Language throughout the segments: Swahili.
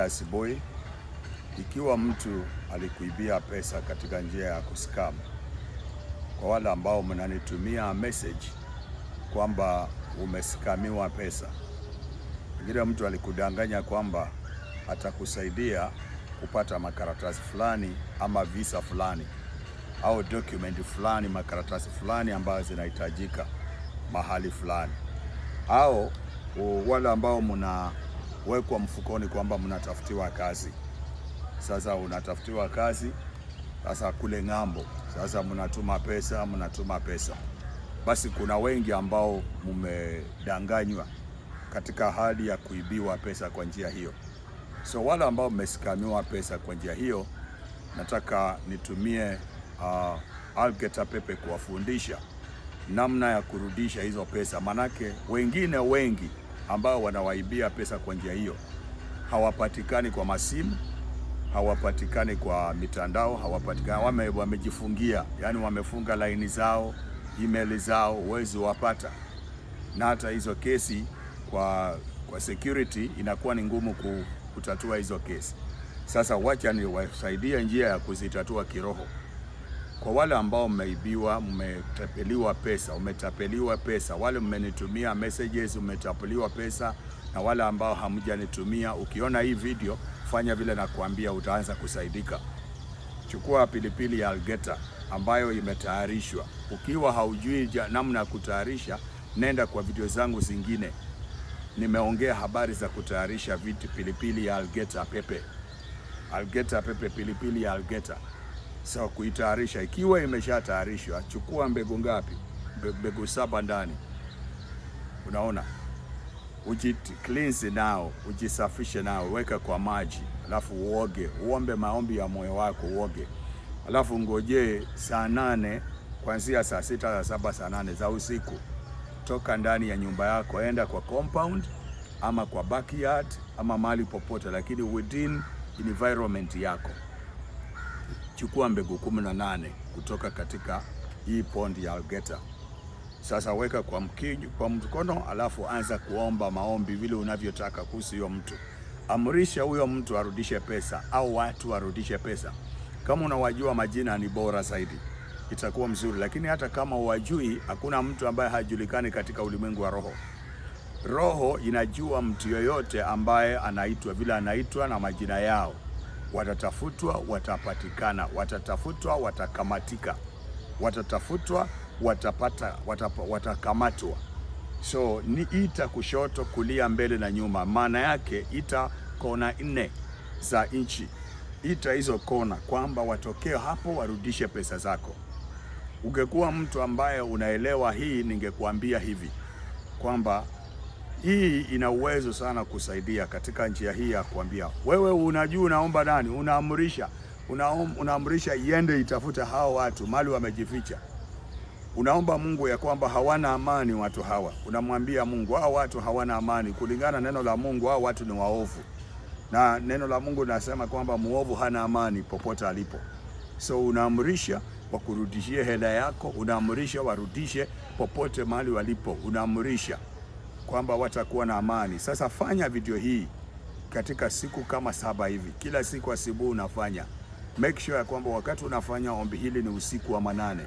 Asubuhi, ikiwa mtu alikuibia pesa katika njia ya kuskam, kwa wale ambao mnanitumia message kwamba umeskamiwa pesa, ingine mtu alikudanganya kwamba atakusaidia kupata makaratasi fulani ama visa fulani au document fulani, makaratasi fulani ambayo zinahitajika mahali fulani, au wale ambao mnawekwa mfukoni kwamba mnatafutiwa kazi. Sasa unatafutiwa kazi sasa kule ng'ambo, sasa mnatuma pesa. Basi kuna wengi ambao mmedanganywa katika hali ya kuibiwa pesa kwa njia hiyo. So wale ambao mmeskamiwa pesa kwa njia hiyo, nataka nitumie Algeta Pepe kuwafundisha namna ya kurudisha hizo pesa, manake wengi ambao wanawaibia pesa kwa njia hiyo hawapatikani kwa masimu, hawapatikani kwa mitandao, hawapatikani, wamejifungia, yani wamefunga laini zao, email zao, huwezi wapata, na hata hizo kesi kwa security inakuwa ni ngumu kutatua hizo kesi. Sasa wacha ni wasaidie njia ya kuzitatua kiroho. Kwa wale ambao mmeibiwa, umetapeliwa pesa, wale mmenitumia messages, umetapeliwa pesa, na wale ambao hamjanitumia, ukiona hii video fanya vile na kuambia, utaanza kusaidika. Chukua pilipili ya Algeta ambayo imetayarishwa. Ukiwa haujui namna ya kutayarisha, nenda kwa video zangu zingine. Nimeongea habari za kutayarisha pilipili ya Algeta Pepe. Algeta Pepe, pilipili ya Algeta. So kuitayarisha, ikiwa imeshatayarishwa, chukua mbegu ngapi? Mbegu 7 ndani. Unaona? Cleanse nao, ujisafishe nao, weka kwa maji, alafu uoge, uombe maombi ya moyo wako, uoge. Alafu ngojee saa 8, kuanzia saa 6, saa 7, saa 8 za usiku. Toka ndani ya nyumba yako, enda kwa compound ama kwa backyard ama mahali popote, lakini within environment yako. Chukua mbegu 18 kutoka katika hii pondi ya Algeta. Sasa weka kwa mkono, alafu anza kuomba maombi vile unavyotaka kuhusu huyo mtu. Amrisha huyo mtu arudishe pesa au watu warudishe pesa. Kama unawajua majina ni bora zaidi, itakuwa mzuri, lakini hata kama huwajui, hakuna mtu ambaye hajulikani katika ulimwengu wa roho. Roho inajua mtu yoyote ambaye anaitwa vile anaitwa na majina yao. Watatafutwa, watapatikana, watatafutwa, watakamatika, watatafutwa, watakamatwa. So ni ita kushoto, kulia, mbele na nyuma. Maana yake ita kona 4 za nchi. Ita hizo kona kwamba watokee hapo warudishe pesa zako. Ungekuwa mtu ambaye unaelewa hii, ningekuambia hivi kwamba hii ina uwezo sana kusaidia katika njia hii ya kuambia wewe unajua unaomba nani, unaamrisha iende itafuta hao watu mali wamejificha. Unaomba Mungu ya kwamba hawana amani watu hawa. Unamwambia Mungu hao watu hawana amani, kulingana neno la Mungu hao watu ni waovu. Na neno la Mungu linasema kwamba muovu hana amani popote alipo. So unaamrisha wakurudishie hela yako, unaamrisha warudishe popote mahali walipo, unaamrisha kwamba watakuwa na amani. Sasa fanya video hii katika siku kama 7 hivi. Kila siku asubuhi unafanya. Make sure ya kwamba wakati unafanya ombi hili ni usiku wa manane.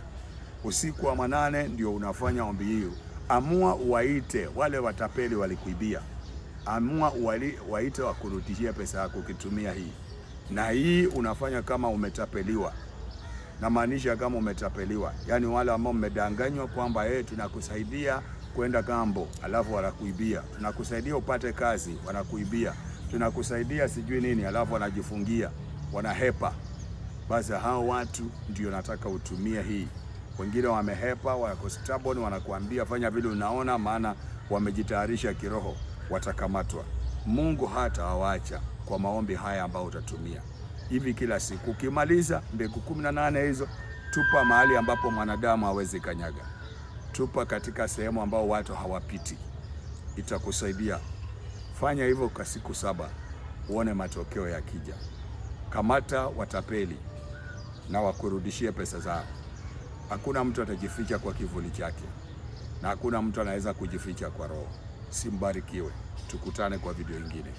Usiku wa manane ndio unafanya ombi hiyo. Amua uwaite wale watapeli walikuibia. Amua waite wakurudishie pesa yako ukitumia hii. Na hii unafanya kama umetapeliwa. Na maanisha kama umetapeliwa. Yaani wale ambao mmedanganywa kwamba tunakusaidia kwenda gambo, alafu wanakuibia. Tunakusaidia upate kazi, wanakuibia. Tunakusaidia sijui nini, alafu wanajifungia, wanahepa. Basi hao watu ndio nataka utumie hii. Wengine wamehepa, wako stubborn, wanakuambia fanya vile unaona, maana wamejitayarisha kiroho, watakamatwa. Mungu hata hawaacha kwa maombi haya ambao utatumia. Hivi kila siku ukimaliza mbegu 18 hizo, tupa mahali ambapo mwanadamu hawezi kanyaga. Tupa katika sehemu ambao watu hawapiti. Itakusaidia. Fanya hivyo kwa siku 7, uone matokeo yakija. Kamata watapeli na wakurudishie pesa zao. Hakuna mtu atajificha kwa kivuli chake, na hakuna mtu anaweza kujificha kwa roho. Simbarikiwe. Tukutane kwa video nyingine.